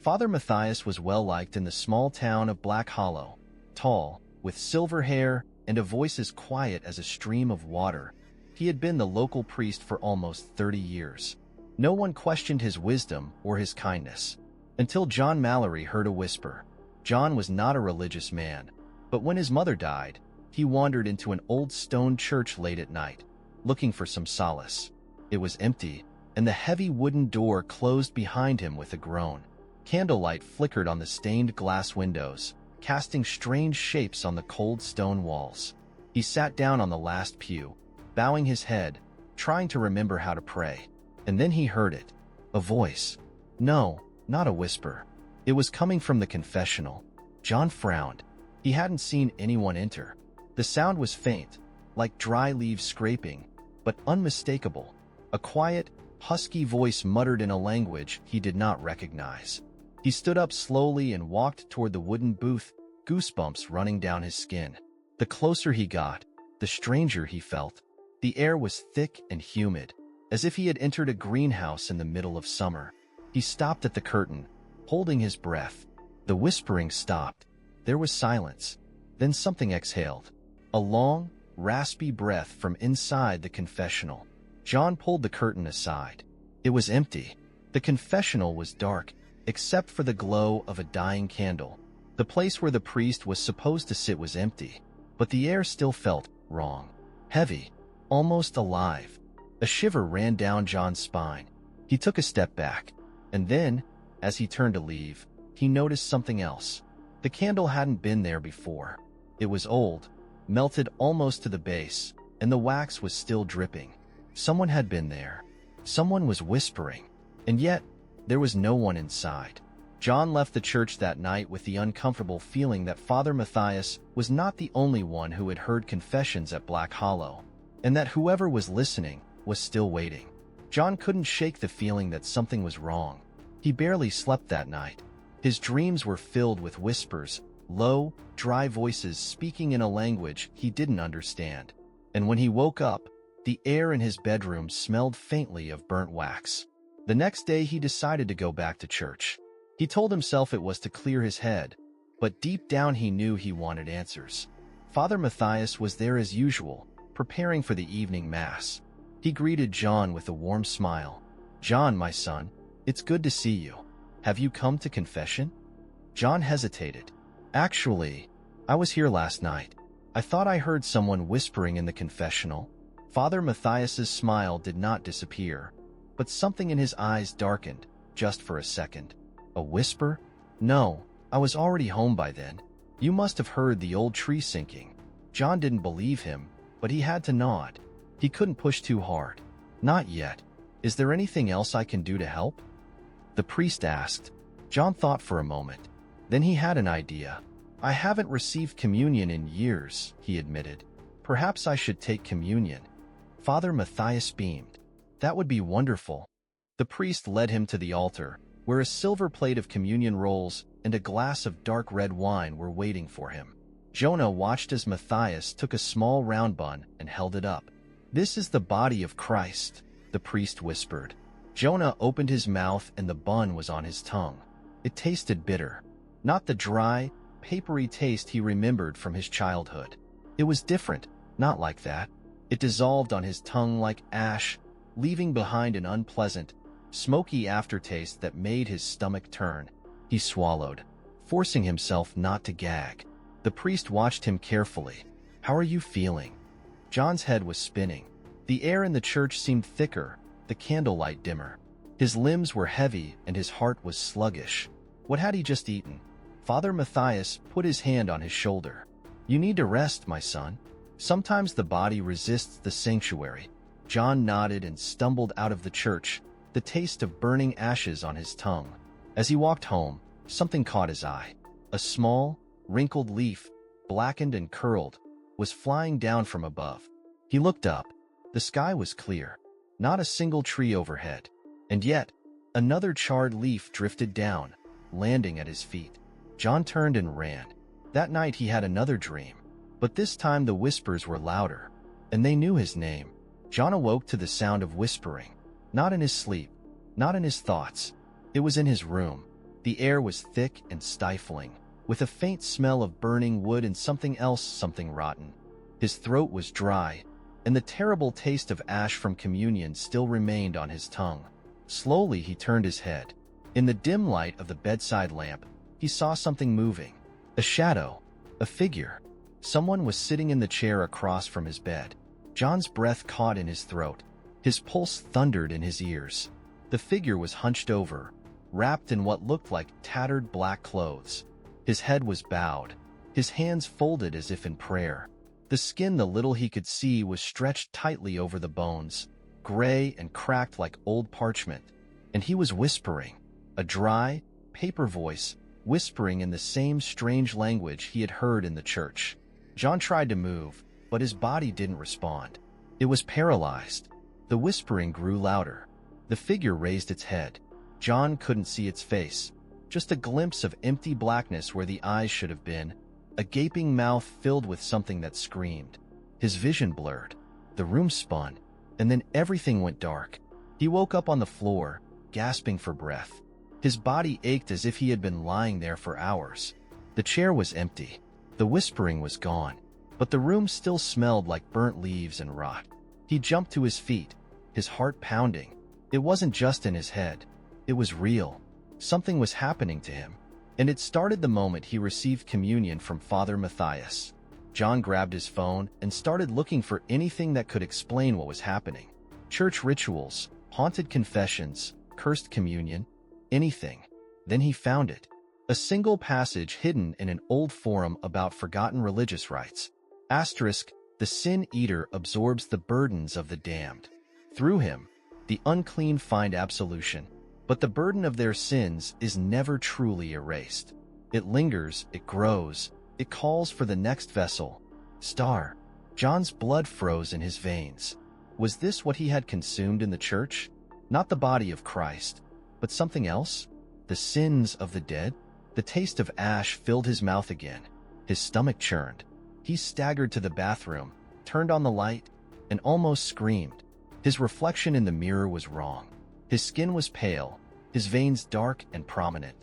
Father Matthias was well-liked in the small town of Black Hollow. Tall, with silver hair and a voice as quiet as a stream of water, he had been the local priest for almost 30 years. No one questioned his wisdom or his kindness, until Jonah Mallory heard a whisper. John was not a religious man, but when his mother died, he wandered into an old stone church late at night, looking for some solace. It was empty, and the heavy wooden door closed behind him with a groan. Candlelight flickered on the stained glass windows, casting strange shapes on the cold stone walls. He sat down on the last pew, bowing his head, trying to remember how to pray. And then he heard it. A voice. No, not a whisper. It was coming from the confessional. John frowned. He hadn't seen anyone enter. The sound was faint, like dry leaves scraping, but unmistakable. A quiet, husky voice muttered in a language he did not recognize. He stood up slowly and walked toward the wooden booth, goosebumps running down his skin. The closer he got, the stranger he felt. The air was thick and humid, as if he had entered a greenhouse in the middle of summer. He stopped at the curtain, holding his breath. The whispering stopped. There was silence. Then something exhaled. A long, raspy breath from inside the confessional. John pulled the curtain aside. It was empty. The confessional was dark, except for the glow of a dying candle. The place where the priest was supposed to sit was empty, but the air still felt wrong. Heavy, almost alive. A shiver ran down John's spine. He took a step back, and then, as he turned to leave, he noticed something else. The candle hadn't been there before. It was old, melted almost to the base, and the wax was still dripping. Someone had been there. Someone was whispering, and yet there was no one inside. John left the church that night with the uncomfortable feeling that Father Matthias was not the only one who had heard confessions at Black Hollow, and that whoever was listening was still waiting. John couldn't shake the feeling that something was wrong. He barely slept that night. His dreams were filled with whispers, low, dry voices speaking in a language he didn't understand. And when he woke up, the air in his bedroom smelled faintly of burnt wax. The next day he decided to go back to church. He told himself it was to clear his head, but deep down he knew he wanted answers. Father Matthias was there as usual, preparing for the evening mass. He greeted John with a warm smile. "John, my son, it's good to see you. Have you come to confession?" John hesitated. "Actually, I was here last night. I thought I heard someone whispering in the confessional." Father Matthias's smile did not disappear, but something in his eyes darkened, just for a second. "A whisper? No, I was already home by then. You must have heard the old tree sinking." John didn't believe him, but he had to nod. He couldn't push too hard. "Not yet. Is there anything else I can do to help?" the priest asked. John thought for a moment. Then he had an idea. "I haven't received communion in years," he admitted. "Perhaps I should take communion." Father Matthias beamed. "That would be wonderful." The priest led him to the altar, where a silver plate of communion rolls and a glass of dark red wine were waiting for him. Jonah watched as Matthias took a small round bun and held it up. "This is the body of Christ," the priest whispered. Jonah opened his mouth and the bun was on his tongue. It tasted bitter. Not the dry, papery taste he remembered from his childhood. It was different, not like that. It dissolved on his tongue like ash, leaving behind an unpleasant, smoky aftertaste that made his stomach turn. He swallowed, forcing himself not to gag. The priest watched him carefully. "How are you feeling?" John's head was spinning. The air in the church seemed thicker, the candlelight dimmer. His limbs were heavy and his heart was sluggish. What had he just eaten? Father Matthias put his hand on his shoulder. "You need to rest, my son. Sometimes the body resists the sanctuary." John nodded and stumbled out of the church, the taste of burning ashes on his tongue. As he walked home, something caught his eye. A small, wrinkled leaf, blackened and curled, was flying down from above. He looked up. The sky was clear, not a single tree overhead. And yet, another charred leaf drifted down, landing at his feet. John turned and ran. That night he had another dream, but this time the whispers were louder, and they knew his name. John awoke to the sound of whispering, not in his sleep, not in his thoughts. It was in his room. The air was thick and stifling, with a faint smell of burning wood and something else, something rotten. His throat was dry, and the terrible taste of ash from communion still remained on his tongue. Slowly he turned his head. In the dim light of the bedside lamp, he saw something moving. A shadow. A figure. Someone was sitting in the chair across from his bed. John's breath caught in his throat. His pulse thundered in his ears. The figure was hunched over, wrapped in what looked like tattered black clothes. His head was bowed, his hands folded as if in prayer. The skin, the little he could see, was stretched tightly over the bones, gray and cracked like old parchment. And he was whispering, a dry, paper voice, whispering in the same strange language he had heard in the church. John tried to move, but his body didn't respond. It was paralyzed. The whispering grew louder. The figure raised its head. John couldn't see its face, just a glimpse of empty blackness where the eyes should have been, a gaping mouth filled with something that screamed. His vision blurred. The room spun, and then everything went dark. He woke up on the floor, gasping for breath. His body ached as if he had been lying there for hours. The chair was empty. The whispering was gone, but the room still smelled like burnt leaves and rot. He jumped to his feet, his heart pounding. It wasn't just in his head. It was real. Something was happening to him. And it started the moment he received communion from Father Matthias. John grabbed his phone and started looking for anything that could explain what was happening. Church rituals, haunted confessions, cursed communion, anything. Then he found it. A single passage hidden in an old forum about forgotten religious rites. Asterisk, the sin eater absorbs the burdens of the damned. Through him, the unclean find absolution. But the burden of their sins is never truly erased. It lingers, it grows, it calls for the next vessel. Star. John's blood froze in his veins. Was this what he had consumed in the church? Not the body of Christ, but something else? The sins of the dead? The taste of ash filled his mouth again. His stomach churned. He staggered to the bathroom, turned on the light, and almost screamed. His reflection in the mirror was wrong. His skin was pale, his veins dark and prominent.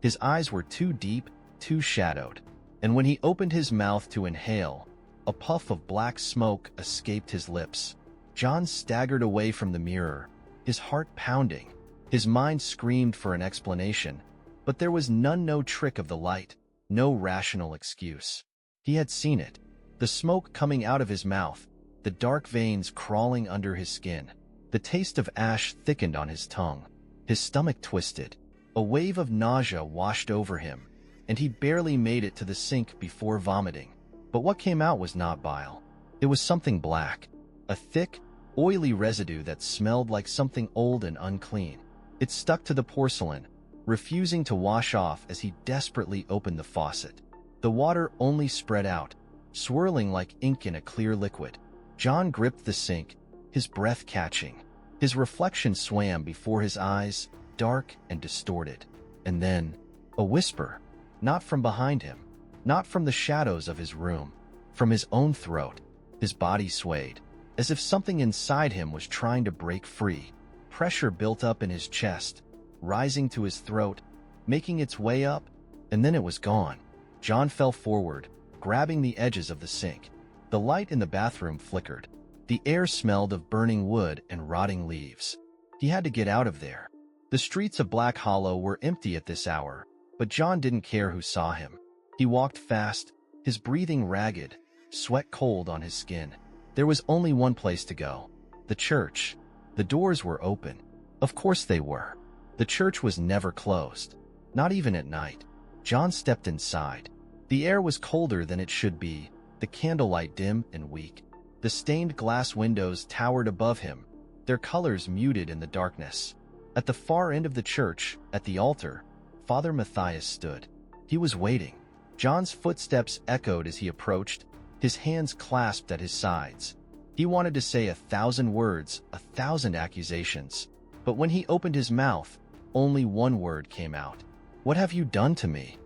His eyes were too deep, too shadowed. And when he opened his mouth to inhale, a puff of black smoke escaped his lips. John staggered away from the mirror, his heart pounding. His mind screamed for an explanation, but there was none. No trick of the light, no rational excuse. He had seen it. The smoke coming out of his mouth, the dark veins crawling under his skin. The taste of ash thickened on his tongue. His stomach twisted. A wave of nausea washed over him, and he barely made it to the sink before vomiting. But what came out was not bile. It was something black, a thick, oily residue that smelled like something old and unclean. It stuck to the porcelain, refusing to wash off as he desperately opened the faucet. The water only spread out, swirling like ink in a clear liquid. John gripped the sink, his breath catching. His reflection swam before his eyes, dark and distorted. And then, a whisper, not from behind him, not from the shadows of his room, from his own throat. His body swayed, as if something inside him was trying to break free. Pressure built up in his chest, rising to his throat, making its way up, and then it was gone. John fell forward, grabbing the edges of the sink. The light in the bathroom flickered. The air smelled of burning wood and rotting leaves. He had to get out of there. The streets of Black Hollow were empty at this hour, but John didn't care who saw him. He walked fast, his breathing ragged, sweat cold on his skin. There was only one place to go. The church. The doors were open. Of course they were. The church was never closed, not even at night. John stepped inside. The air was colder than it should be, the candlelight dim and weak. The stained glass windows towered above him, their colors muted in the darkness. At the far end of the church, at the altar, Father Matthias stood. He was waiting. John's footsteps echoed as he approached, his hands clasped at his sides. He wanted to say 1,000 words, 1,000 accusations. But when he opened his mouth, only one word came out. "What have you done to me?"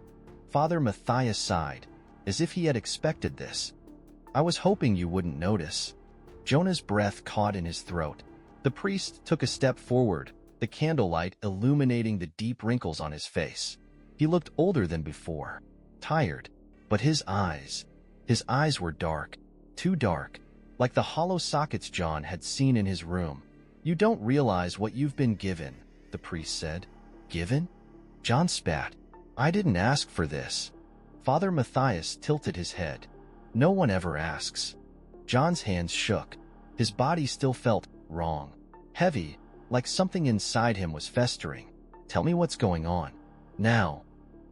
Father Matthias sighed, as if he had expected this. "I was hoping you wouldn't notice." Jonah's breath caught in his throat. The priest took a step forward, the candlelight illuminating the deep wrinkles on his face. He looked older than before, tired, but his eyes were dark, too dark, like the hollow sockets John had seen in his room. "You don't realize what you've been given," the priest said. "Given?" John spat. "I didn't ask for this." Father Matthias tilted his head. "No one ever asks." John's hands shook. His body still felt wrong, heavy, like something inside him was festering. "Tell me what's going on now."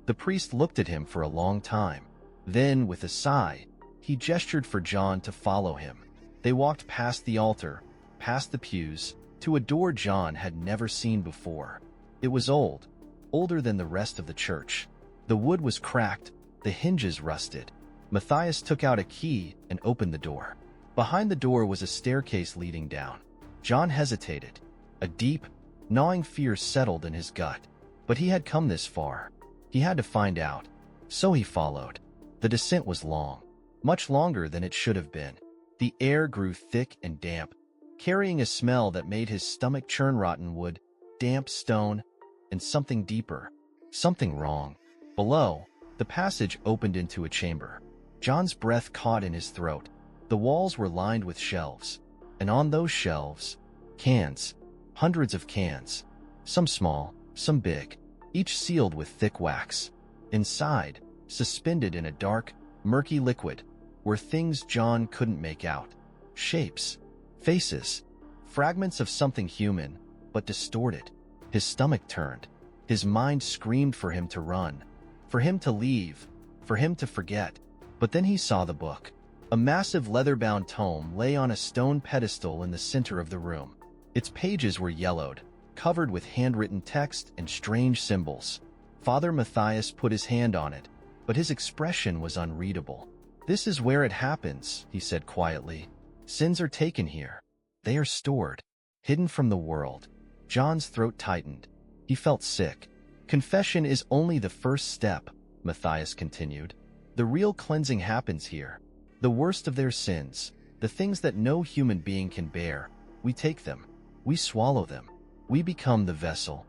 The priest looked at him for a long time. Then, with a sigh, he gestured for John to follow him. They walked past the altar, past the pews, to a door John had never seen before. It was old, older than the rest of the church. The wood was cracked, the hinges rusted. Matthias took out a key and opened the door. Behind the door was a staircase leading down. John hesitated. A deep, gnawing fear settled in his gut. But he had come this far. He had to find out. So he followed. The descent was long, much longer than it should have been. The air grew thick and damp, carrying a smell that made his stomach churn. Rotten wood, damp stone, and something deeper. Something wrong. Below, the passage opened into a chamber. John's breath caught in his throat. The walls were lined with shelves, and on those shelves, cans, hundreds of cans, some small, some big, each sealed with thick wax. Inside, suspended in a dark, murky liquid, were things John couldn't make out. Shapes, faces, fragments of something human, but distorted. His stomach turned. His mind screamed for him to run, for him to leave, for him to forget. But then he saw the book. A massive leather-bound tome lay on a stone pedestal in the center of the room. Its pages were yellowed, covered with handwritten text and strange symbols. Father Matthias put his hand on it, but his expression was unreadable. "This is where it happens," he said quietly. "Sins are taken here. They are stored, hidden from the world." John's throat tightened. He felt sick. "Confession is only the first step," Matthias continued. "The real cleansing happens here. The worst of their sins, the things that no human being can bear, we take them. We swallow them. We become the vessel."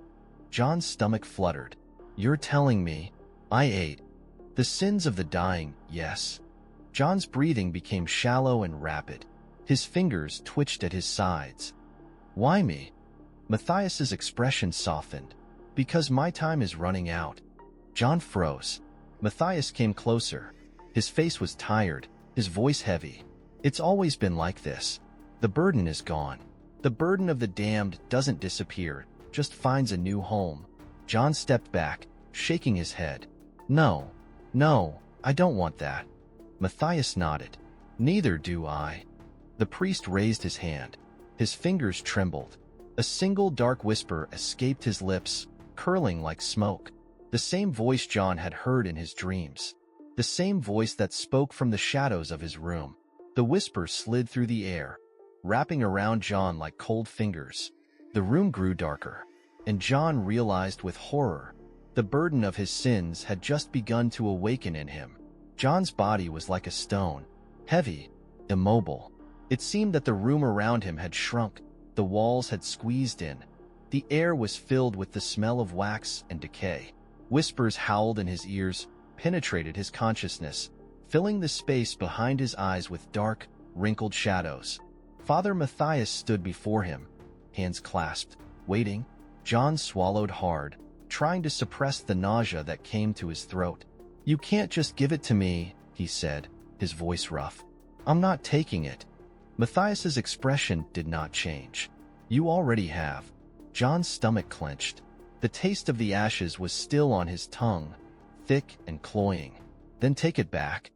John's stomach fluttered. "You're telling me I ate the sins of the dying?" "Yes." John's breathing became shallow and rapid. His fingers twitched at his sides. "Why me?" Matthias's expression softened. "Because my time is running out." John froze. Matthias came closer. His face was tired, his voice heavy. "It's always been like this. The burden is gone. The burden of the damned doesn't disappear, just finds a new home." John stepped back, shaking his head. No, I don't want that." Matthias nodded. "Neither do I." The priest raised his hand. His fingers trembled. A single dark whisper escaped his lips, curling like smoke. The same voice John had heard in his dreams. The same voice that spoke from the shadows of his room. The whisper slid through the air, wrapping around John like cold fingers. The room grew darker, and John realized with horror the burden of his sins had just begun to awaken in him. John's body was like a stone, heavy, immobile. It seemed that the room around him had shrunk, the walls had squeezed in. The air was filled with the smell of wax and decay. Whispers howled in his ears, penetrated his consciousness, filling the space behind his eyes with dark, wrinkled shadows. Father Matthias stood before him, hands clasped, waiting. John swallowed hard, trying to suppress the nausea that came to his throat. "You can't just give it to me," he said, his voice rough. "I'm not taking it." Matthias's expression did not change. "You already have." John's stomach clenched. The taste of the ashes was still on his tongue, thick and cloying. "Then take it back."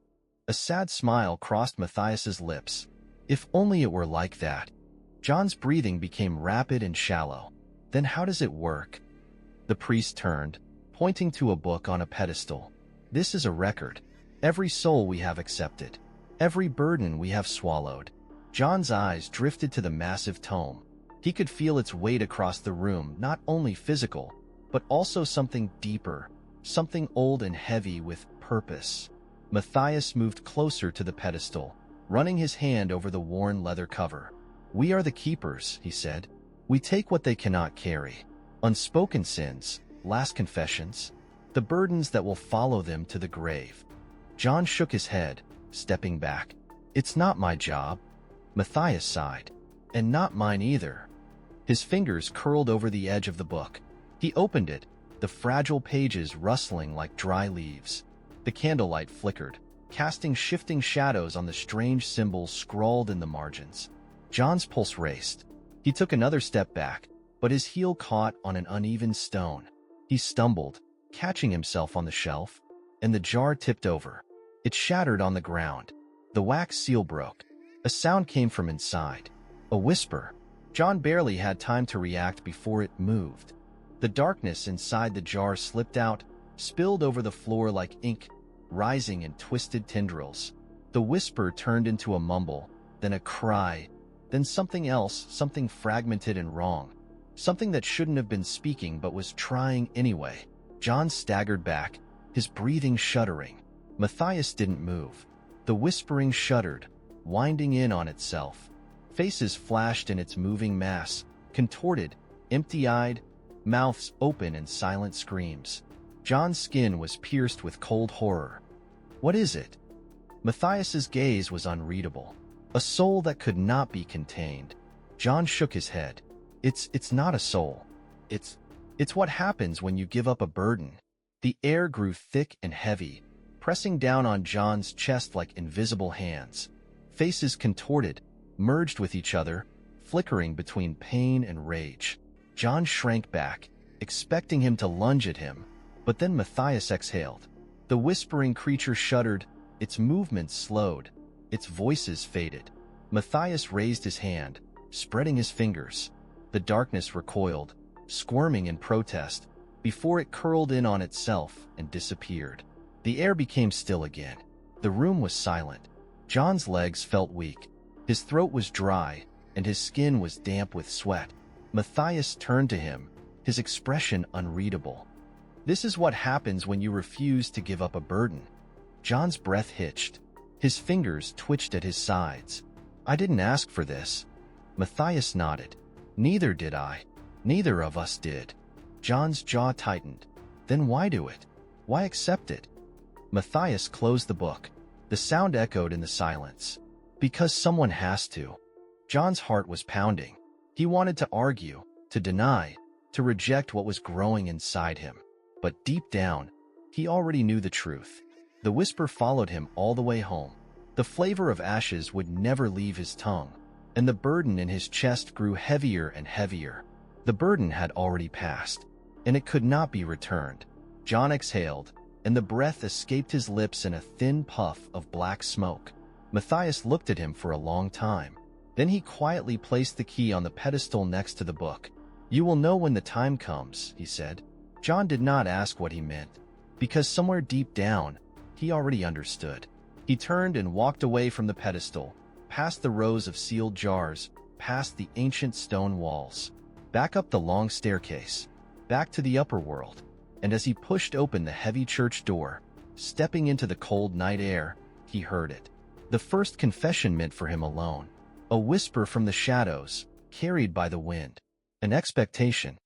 A sad smile crossed Matthias's lips. "If only it were like that." John's breathing became rapid and shallow. "Then how does it work?" The priest turned, pointing to a book on a pedestal. "This is a record. Every soul we have accepted. Every burden we have swallowed." John's eyes drifted to the massive tome. He could feel its weight across the room, not only physical, but also something deeper, something old and heavy with purpose. Matthias moved closer to the pedestal, running his hand over the worn leather cover. "We are the keepers," he said. "We take what they cannot carry. Unspoken sins, last confessions." the burdens that will follow them to the grave. John shook his head, stepping back. It's not my job. Matthias sighed. And not mine either. His fingers curled over the edge of the book. He opened it, the fragile pages rustling like dry leaves. The candlelight flickered, casting shifting shadows on the strange symbols scrawled in the margins. John's pulse raced. He took another step back, but his heel caught on an uneven stone. He stumbled, catching himself on the shelf, and the jar tipped over. It shattered on the ground. The wax seal broke. A sound came from inside. A whisper. John barely had time to react before it moved. The darkness inside the jar slipped out, spilled over the floor like ink, rising in twisted tendrils. The whisper turned into a mumble, then a cry, then something else, something fragmented and wrong. Something that shouldn't have been speaking but was trying anyway. John staggered back, his breathing shuddering. Matthias didn't move. The whispering shuddered, winding in on itself. Faces flashed in its moving mass, contorted, empty-eyed, mouths open in silent screams. John's skin was pierced with cold horror. What is it? Matthias's gaze was unreadable. A soul that could not be contained. John shook his head. It's not a soul. It's what happens when you give up a burden. The air grew thick and heavy, pressing down on John's chest like invisible hands. Faces contorted, merged with each other, flickering between pain and rage. John shrank back, expecting him to lunge at him, but then Matthias exhaled. The whispering creature shuddered, its movements slowed, its voices faded. Matthias raised his hand, spreading his fingers. The darkness recoiled, squirming in protest, before it curled in on itself and disappeared. The air became still again. The room was silent. John's legs felt weak. His throat was dry, and his skin was damp with sweat. Matthias turned to him, his expression unreadable. This is what happens when you refuse to give up a burden. John's breath hitched. His fingers twitched at his sides. I didn't ask for this. Matthias nodded. Neither did I. Neither of us did. John's jaw tightened. Then why do it? Why accept it? Matthias closed the book. The sound echoed in the silence. Because someone has to. John's heart was pounding. He wanted to argue, to deny, to reject what was growing inside him. But deep down, he already knew the truth. The whisper followed him all the way home. The flavor of ashes would never leave his tongue, and the burden in his chest grew heavier and heavier. The burden had already passed, and it could not be returned. John exhaled, and the breath escaped his lips in a thin puff of black smoke. Matthias looked at him for a long time. Then he quietly placed the key on the pedestal next to the book. You will know when the time comes, he said. John did not ask what he meant, because somewhere deep down, he already understood. He turned and walked away from the pedestal, past the rows of sealed jars, past the ancient stone walls, back up the long staircase, back to the upper world. And as he pushed open the heavy church door, stepping into the cold night air, he heard it. The first confession meant for him alone. A whisper from the shadows, carried by the wind. An expectation.